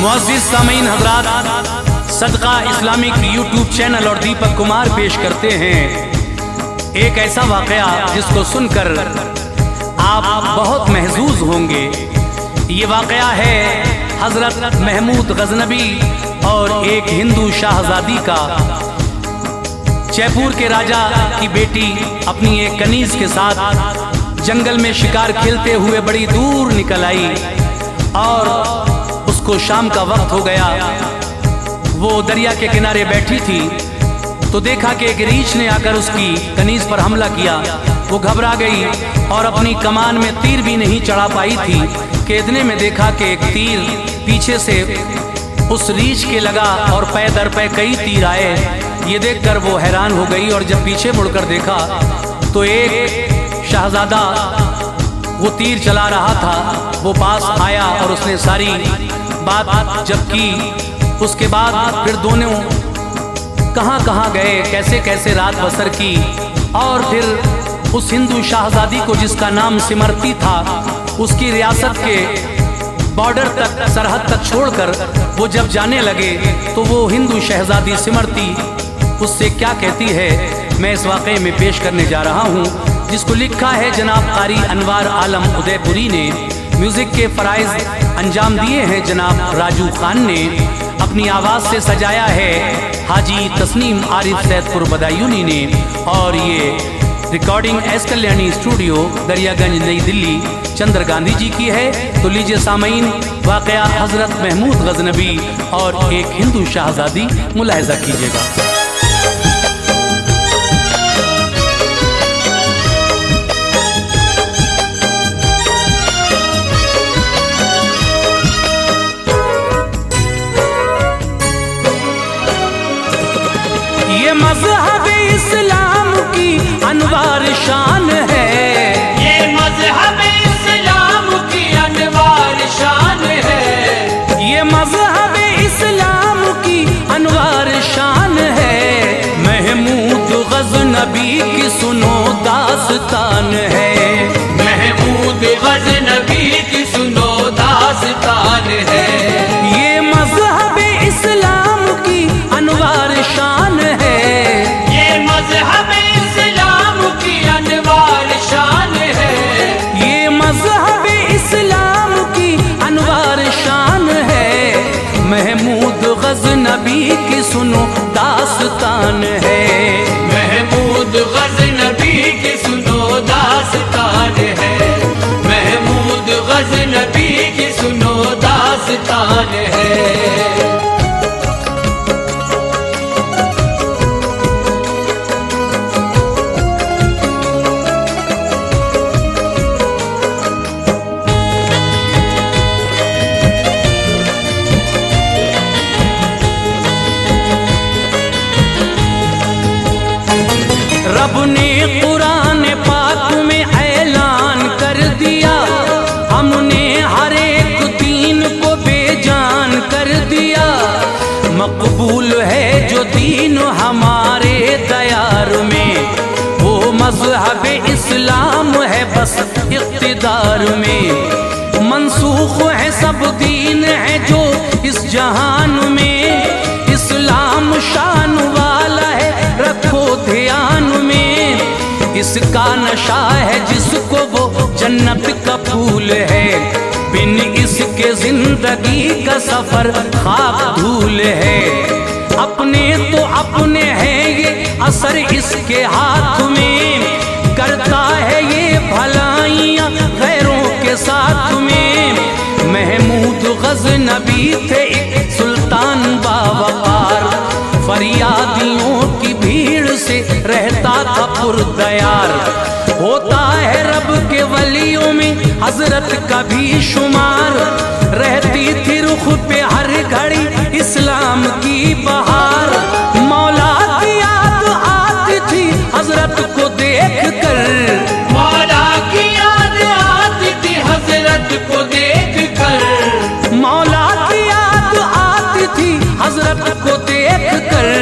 मुअज़्ज़िज़ सामीन हज़रात, सदका Islamic YouTube channel और दीपक कुमार पेश करते हैं एक ऐसा वाक़या जिसको सुनकर आप बहुत महज़ूज़ होंगे। ये वाक़या है हज़रत महमूद गज़नबी और एक हिंदू शाहज़ादी का। जयपुर के राजा की बेटी अपनी एक कनीज़ के साथ जंगल में शिकार खेलते हुए बड़ी दूर निकल आई और उसको शाम का वक्त हो गया। वो दरिया के किनारे बैठी थी तो देखा कि एक रीछ ने आकर उसकी कनीज़ पर हमला किया। वो घबरा गई और अपनी कमान में तीर भी नहीं चढ़ा पाई थी कि इतने में देखा कि एक तीर पीछे से उस रीछ के लगा और पै दर पै कई तीर आए। ये देखकर वो हैरान हो गई और जब पीछे मुड़कर देखा तो एक शाहजादा वो तीर चला रहा था, वो पास आया और उसने सारी बात जब की, उसके बाद फिर दोनों कहाँ कहाँ गए, कैसे कैसे रात बसर की। और फिर उस हिंदू शाहजादी को जिसका नाम सिमरती था, उसकी रियासत के बॉर्डर तक, सरहद तक छोड़कर वो जब जाने लगे तो वो हिंदू शहजादी सिमरती उससे क्या कहती है, मैं इस वाक़े में पेश करने जा रहा हूँ, जिसको लिखा है जनाब कारी अनवार आलम उदयपुरी ने। म्यूज़िक के फ़राइज़ अंजाम दिए हैं जनाब राजू खान ने। अपनी आवाज़ से सजाया है हाजी तस्नीम आरिफ सैदपुर बदायूनी ने। और ये recording S Kalyani studio Daryaganj नई दिल्ली चंद्र गांधी जी की है। तो लीजिए सामीन, वाक़या हज़रत महमूद गज़नबी और एक हिंदू शाहज़ादी मुलाहिज़ा कीजिएगा। ये मज़हब इस्लाम की अनवार शान है, ये मज़हब इस्लाम की अनवार शान है, ये मज़हब इस्लाम की अनवार शान है। महमूद गज़नबी की सुनो दास्तान है, महमूद गज़नबी की सुनो दास्तान है। ये मज़हब इस्लाम की अनवार शान है, ये मज़हब इस्लाम की अनवार शान है, ये मज़हब इस्लाम की अनवार शान है। महमूद गज़नबी की सुनो दास्तान है, महमूद गज़नबी की सुनो दास्तान है, महमूद गज़नबी की सुनो दास्तान है। रब ने कुरान पाक में ऐलान कर दिया, हमने हर एक दीन को बेजान कर दिया। मकबूल है जो दीन हमारे दयार में, वो मज़हब इस्लाम है बस इक़्तिदार में। मंसूख है सब दीन है जो इस जहान में, इस्लाम शान वाला है रखो ध्यान में। इसका नशा है जिसको वो जन्नत का फूल है, बिन इसके जिंदगी का सफर खाक धूल है। अपने तो अपने हैं ये असर इसके हाथ में, करता है ये भलाइयाँ गैरों के साथ में। महमूद गज़नबी थे एक सुल्तान बावकार, फरियादियों की भीड़ से रहता था पुरदयार। होता है रब के वलियों में हजरत का भी शुमार, रहती थी रुख पे हर घड़ी इस्लाम की बहार। मौला की याद आती थी हजरत को देख कर, मौला की याद आती थी हजरत को देख कर, मौला की याद आती थी हजरत को देख कर।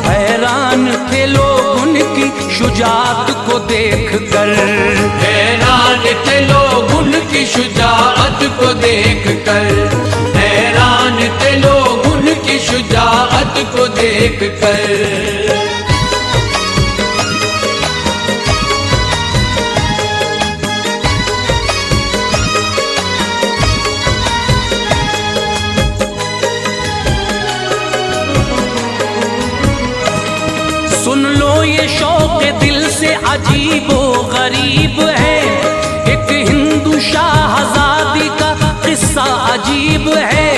हैरान थे लोग उनकी शुजाअत को देख कर, हैरान थे लोग उनकी शुजाअत को देख कर, हैरान जानते लोग उनकी शुजाअत को देख कर। सुन लो ये शौक दिल से अजीबो गरीब है, एक हिंदू शाहजादी का किस्सा अजीब है।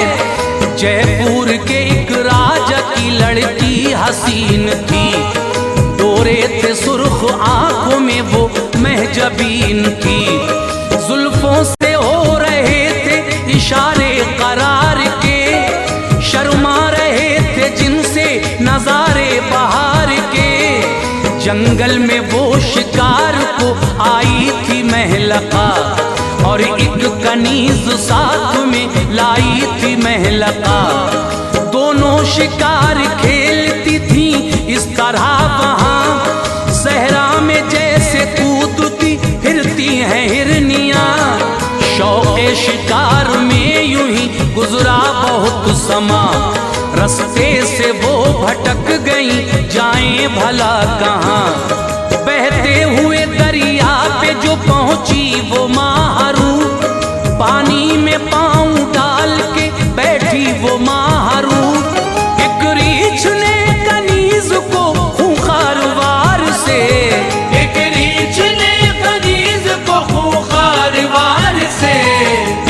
जयपुर के एक राजा की लड़की हसीन थी, डोरे थे सुर्ख आंखों में वो महजबीन थी। जुल्फों से हो रहे थे इशारे करार के, शर्मा रहे थे जिनसे नजारे बहार के। जंगल में वो शिकार को आई थी महलका, और एक कनीज साथ में लाई थी महलका। दोनों शिकार खेलती थी इस तरह वहाँ, सहरा में जैसे कूदती फिरती हैं हिरनियाँ। शौक़े शिकार में यूं ही गुजरा बहुत समा, रास्ते से वो भटक गई जाएं भला कहाँ। बहते हुए दरिया पे जो पहुंची वो माहरू, पानी में पाँव डाल के बैठी वो माहरू। एक रीछ ने कनीज को खूंखार वार से, एक रीछ ने कनीज को खूंखार वार से,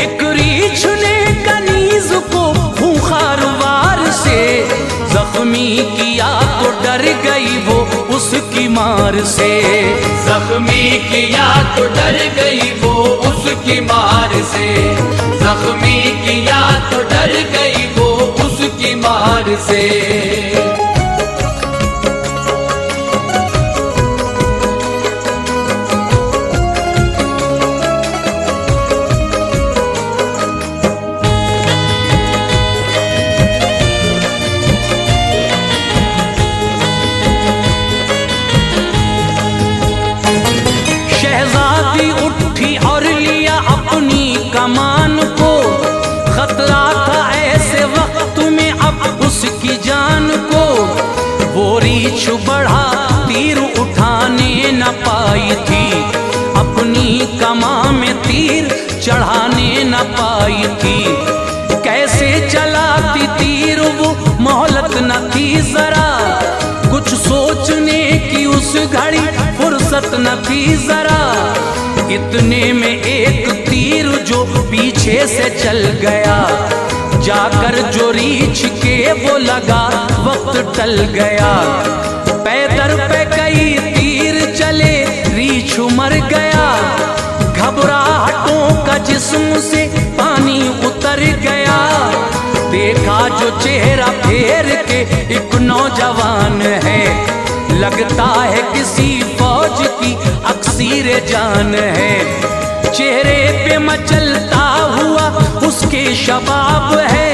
एक रीछ ने कनीज को खूंखार वार से। जख्मी किया तो डर गई वो उसकी मार से, जख्मी किया तो डर गई वो उसकी मार से, जख्मी किया तो डर गई वो उसकी मार से। शहजादी उठी और लिया अपनी कमान को, खतरा था ऐसे वक्त में अब उसकी जान को। वो रीछ बढ़ा तीर उठाने न पाई थी, अपनी कमान में तीर चढ़ाने न पाई थी। कैसे चलाती तीर वो मोहलत न थी जरा, कुछ सोचने की उस घड़ी फुर्सत न थी जरा। इतने में एक तीर जो पीछे से चल गया, जाकर जो रीछ के वो लगा वक्त टल गया। पैदर पे कई तीर चले रीछ मर गया, घबराहटों का जिस्म से पानी उतर गया। देखा जो चेहरा फेर के एक नौजवान है, लगता है किसी फौज की अक्सीर जान है। चेहरे पे मचलता हुआ उसके शबाब है,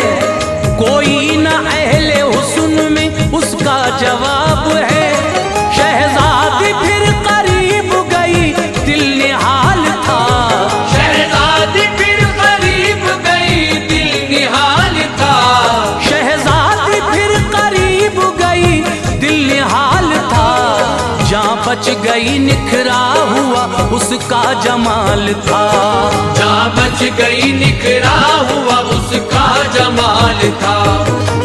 कोई न अहले हुस्न में उसका जवाब है। शहजादी फिर करीब गई दिल निहाल था, शहजादी फिर करीब गई दिल निहाल था, शहजादी फिर करीब गई दिल निहाल था। जहाँ बच गई निखरा हुआ उसका जमाल था, जहाँ बच गई निखरा हुआ उसका जमाल था,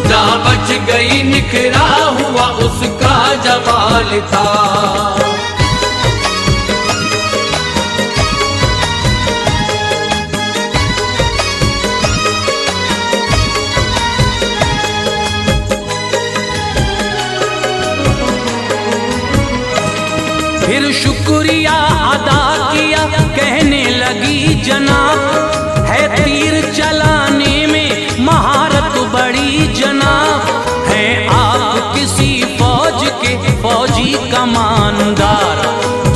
जहाँ बच गई निखरा हुआ उसका जमाल था। फिर शुक्रिया अदा किया, कहने लगी जनाब है तीर चलाने में महारत बड़ी जनाब। है आप किसी फौज के फौजी कमानदार,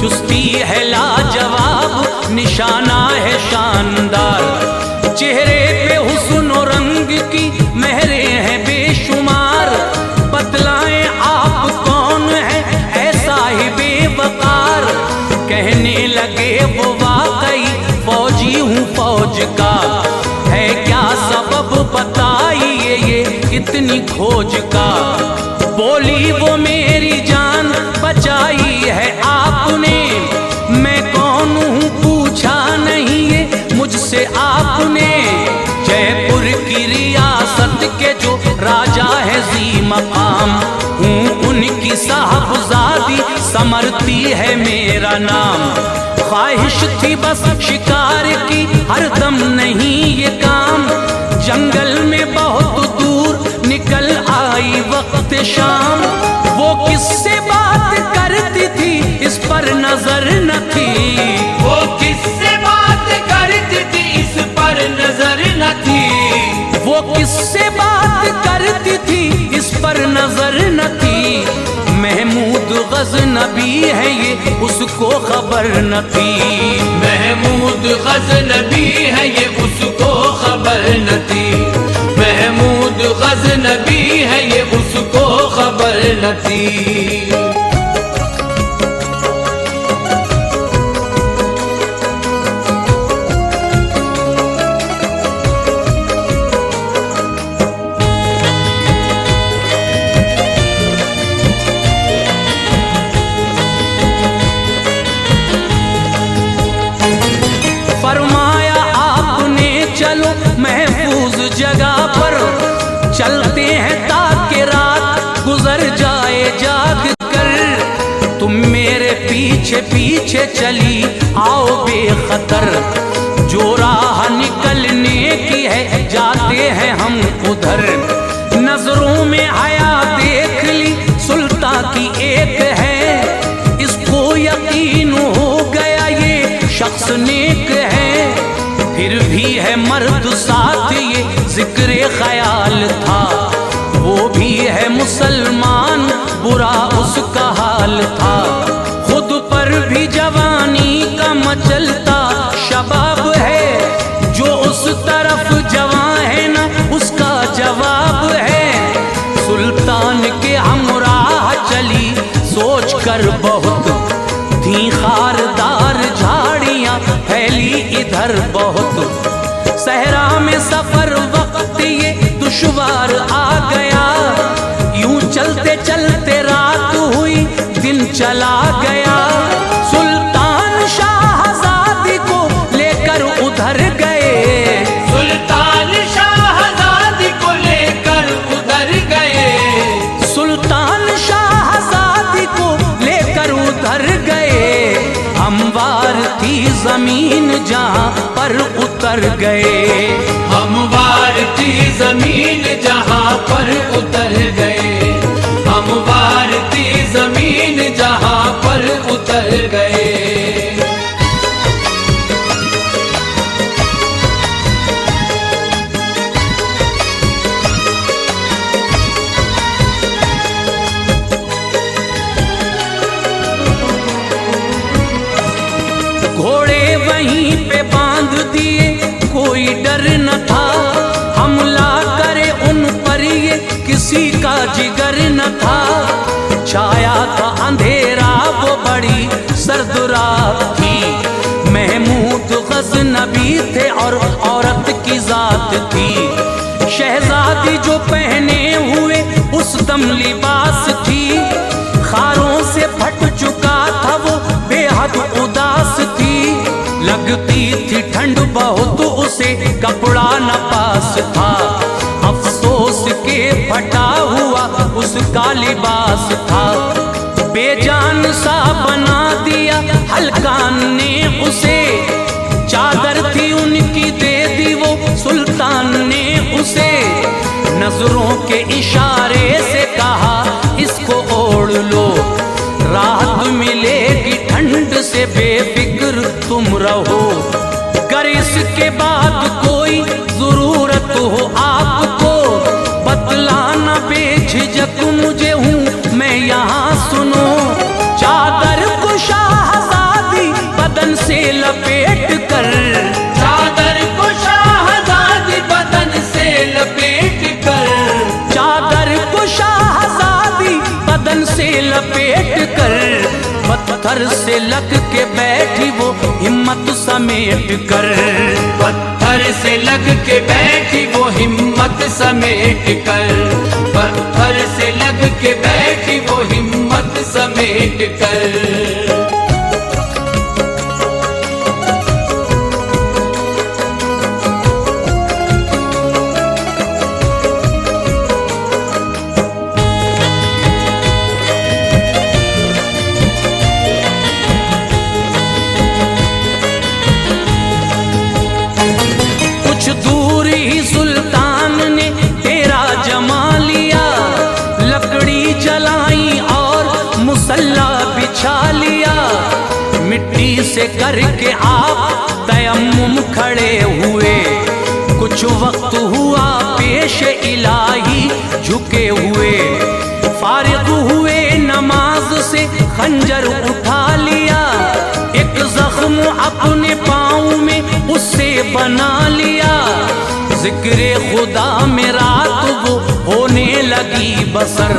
चुस्ती है लाजवाब निशाना है शानदार। चेहरे पे हुस्न और रंग की मेहरे हैं बेशुमार, बतलाएं आप कौन है ऐसा ही बेवकार। कहने लगे वो वाकई फौजी हूँ फौज का, है क्या खोज का। बोली वो मेरी जान बचाई है आपने, मैं कौन हूँ पूछा नहीं ये मुझसे आपने। जयपुर की रियासत के जो राजा है जी मकाम, हूँ उनकी साहबजादी समरती है मेरा नाम। ख्वाहिश थी बस शिकार की हरदम नहीं ये काम, जंगल में बहुत दूर निकल आई वक्त शाम। वो किससे बात करती थी इस पर नजर न थी, वो किससे बात करती थी इस पर नजर न थी। वो किससे बात करती थी इस पर नजर न थी। महमूद गज़नबी है ये उसको खबर न थी। महमूद गज़नबी है ये उसको खबर न थी। महमूद गज़नबी है ये उसको खबर न थी। फरमाया आपने चलो महफूज जगह पर, चलते हैं ताकि रात गुजर जाए जाग कर। तुम मेरे पीछे पीछे चली आओ बेखतर, जो राह निकलने की है जाते हैं हम उधर। नजरों में हया देख ली सुल्तान की एक है, इसको यकीन हो गया ये शख्स नेक है। फिर भी है मर्द साथ ये जिक्र ख्याल था, वो भी है मुसलमान बुरा उसका हाल था। खुद पर भी जवानी का मचलता शबाब है, जो उस तरफ जवां है ना उसका जवाब है। सुल्तान के हमराह चली सोच कर बहुत, थी खारदार झाड़ियां फैली इधर बहुत। सहरा में सफर वक्त ये दुश्वार आ गया, यूं चलते चलते रात हुई दिन चला गया। सुल्तान शाहजादी को लेकर उधर गए, सुल्तान शाहजादी को लेकर उधर गए। सुल्तान शाहजादी को लेकर उधर गए। हमवार थी जमीन जहां पर उतर गए, हमवार थी जमीन जहां पर उतर गए। हमवार थी जमीन जहां पर उतर गए। घोड़े वहीं पे बांध दिए कोई डर न था, हमला करे उन पर ये किसी का जिगर न था। छाया था अंधेरा वो बड़ी सर्द रात थी, महमूद गज़नबी थे और औरत की जात थी। शहजादी जो पहने हुए उस दम लिबास थी, खारों से फट चुका था वो बेहद उदास थी। लगती थी ठंड बहुत उसे कपड़ा न पास था, अफसोस के फटा हुआ उसका लिबास था। बेजान सा बना दिया हल्कान ने उसे, चादर थी उनकी दे दी वो सुल्तान ने उसे। नजरों के इशारे से कहा इसको ओढ़ लो, राहत मिलेगी ठंड से बेफिक्र तुम रहो। कर इसके बाद कोई जरूरत हो आपको, बतलाना बेझिझक मुझे हूँ मैं यहाँ सुनो। चादर को शाहजादी बदन से लपेट कर, चादर को शाहजादी बदन से लपेट कर। चादर को शाहजादी बदन से लपेट कर पत्थर से लग के बैठी वो हिम्मत समेट कर, पत्थर से लग के बैठी वो हिम्मत समेट कर, पत्थर से लग के बैठी वो हिम्मत समेट कर। दूर ही सुल्तान ने तेरा जमा लिया, लकड़ी जलाई और मुसल्ला बिछा लिया। मिट्टी से करके आप तयम्मुम खड़े हुए, कुछ वक्त हुआ पेश इलाही झुके हुए। फारिग हुए नमाज से खंजर उठा लिया, एक जख्म अपने पाँव में उससे बना लिया। जिक्रे खुदा में रात वो होने लगी बसर,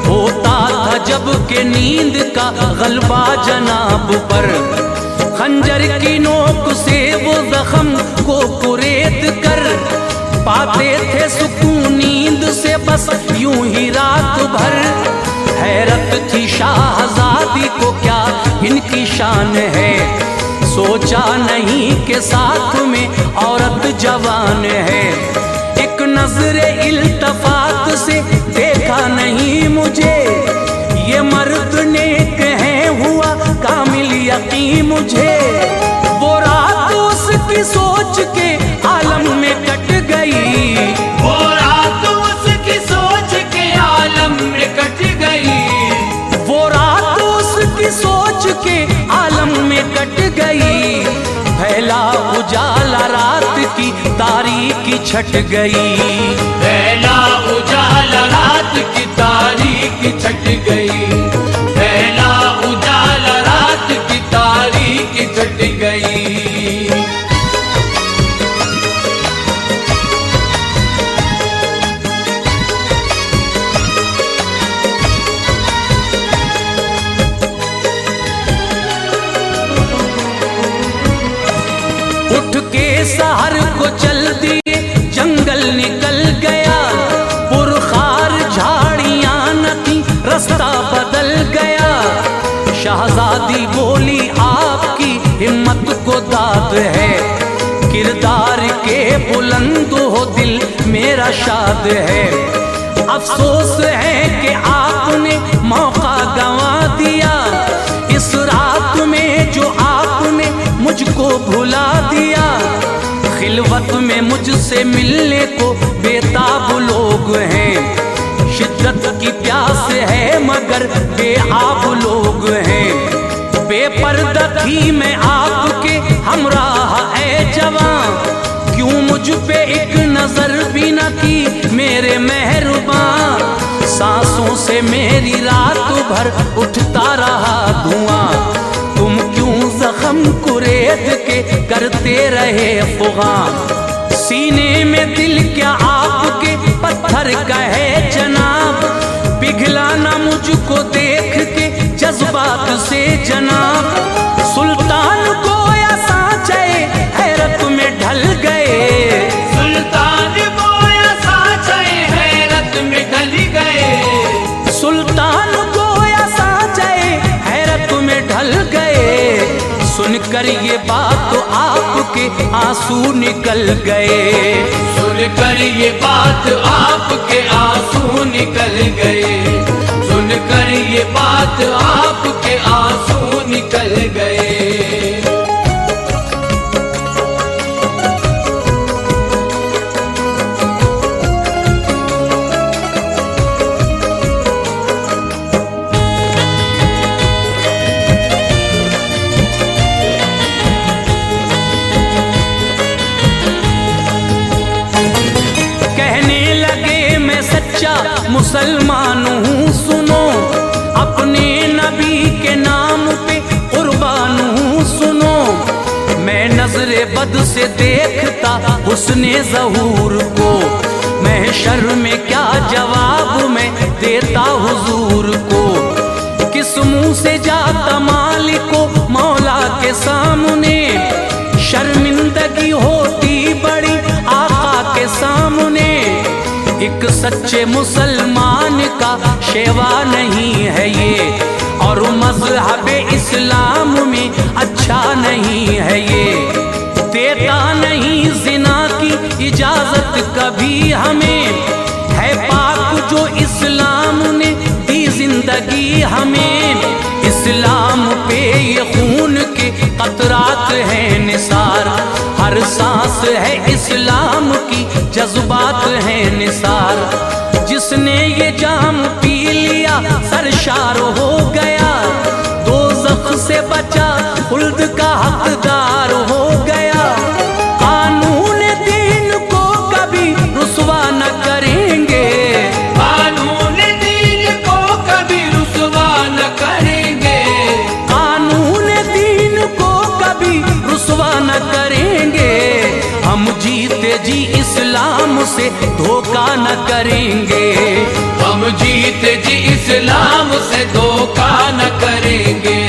होता था जब के नींद का गलबा जनाब पर। खंजर की नोक से वो जख्म को कुरेद कर, पाते थे सुकून नींद से बस यूं ही रात भर। हैरत थी शाहजादी को क्या इनकी शान है, सोचा नहीं कि साथ में औरत जवान है। एक नजरे इल्तफात से देखा नहीं मुझे, ये मर्द नेक है हुआ कामिल यकीन मुझे। वो रात उसकी सोच के आलम में कट गई, वो रात उसकी सोच के आलम में कट गई, वो रात उसकी सोच के आलम में कट गई। फैला उजाला रात की तारीकी छट गई, फैला उजाला रात की तारीकी छट गई, फैला उजाला रात की तारीकी छट गई। उठ के शहर को चल दिए, जंगल निकल गया। पुरखार झाड़ियां न थी, रास्ता बदल गया। शहजादी बोली आपकी हिम्मत को दाद है, किरदार के बुलंद हो दिल मेरा शाद है। अफसोस है कि आपने मौका गंवा दिया, इस रात में जो आपने मुझको भुला दिया। खिलवत में मुझसे मिलने को बेताब लोग हैं, शिद्दत की प्यास है मगर बेआब लोग हैं। बेपर्दा थी मैं आपके हमराह ऐ जवां, क्यों मुझ पे एक नजर भी न की मेरे मेहरबान। सांसों से मेरी रात भर उठता रहा धुआं, तुम क्यों जख्म कुरेद के करते रहे फुगा। सीने में दिल क्या आपके पत्थर का है जनाब, पिघला ना मुझको देख के जज्बात से जनाब। सुल्तान गोया सांचे हैरत में ढल गए, सुल्तान गोया सांचे हैरत में ढल गए, सुल्तान गोया सांचे हैरत में ढल गए। सुनकर ये बात तो आपके आंसू निकल गए, सुनकर ये बात आपके आंसू निकल गए, सुनकर ये बात आपके आंसू निकल गए। मुसलमान हूँ सुनो, अपने नबी के नाम पे कुर्बान हूँ सुनो। मैं नजरे बद से देखता हुस्ने ज़हूर को, महशर में क्या जवाब मैं देता हुजूर को। किस मुंह से जाता एक सच्चे मुसलमान का शेवा नहीं है ये, और मज़हब इस्लाम में अच्छा नहीं है ये। देता नहीं जिना की इजाजत कभी हमें, है पाक जो इस्लाम ने दी जिंदगी हमें। इस्लाम पे ये खून के कतरात हैं निसार, हर सांस है इस्लाम की जज्बात हैं निसार। जिसने ये जाम पी लिया सरशार हो गया, दोज़ख से बचा खुल्द का हकदार हो गया। कानून दीन को कभी रुसवा न करेंगे, कानून दीन को कभी रुसवा न करेंगे, कानून दीन को कभी रुसवा न करेंगे। हम जीते जी इस्लाम से धोखा न करेंगे, हम जीते जी इस्लाम से धोखा न करेंगे,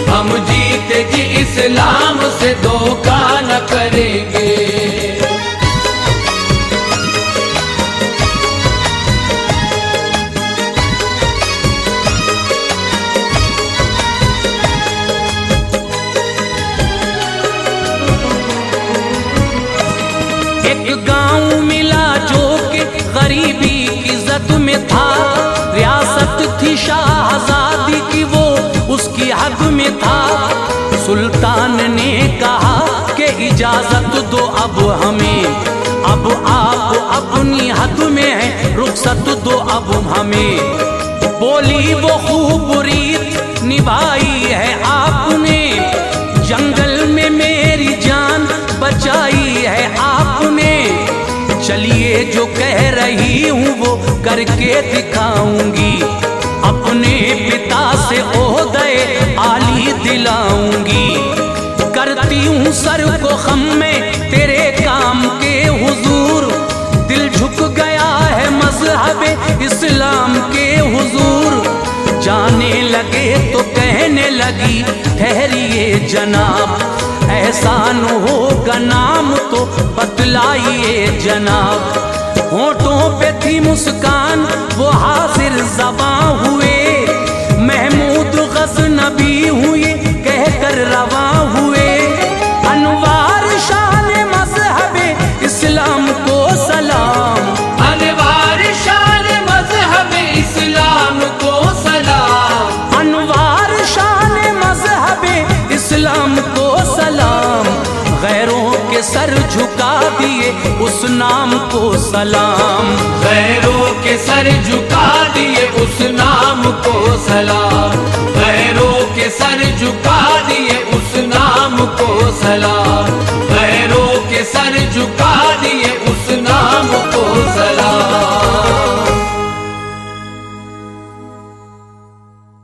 हम जीते जी इस्लाम से धोखा न करेंगे। एक गांव मिला जो कि गरीबी की जद में था, रियासत थी शाहजादी की वो उसकी हद में था। सुल्तान ने कहा कि इजाजत दो अब हमें, अब आप अपनी हद में हैं, रुखसत दो अब हमें। बोली वो खूब रीत निभाई है आपने, जंगल में मेरी जान बचाई है आपने। चलिए जो कह रही हूँ वो करके दिखाऊंगी, अपने पिता से ओहदे आली दिलाऊंगी। करती हूँ सर को खम में तेरे काम के हुजूर, दिल झुक गया है मज़हब इस्लाम के हुजूर। जाने लगे तो कहने लगी ठहरिए जनाब, एहसान होगा नाम तो बतलाइए जनाब। होठों पे थी मुस्कान वो हाजिर ज़बां हुए, महमूद गज़नबी हुए कहकर रवां हुए। अनवार शान मज़हब इस्लाम को सलाम, अनवार शान मज़हब इस्लाम को सलाम, अनवार शान मज़हब इस्लाम को सलाम। गैरों के सर झुका दिए उस नाम को सलाम, गैरों के सर झुका दिए उस नाम को सलाम।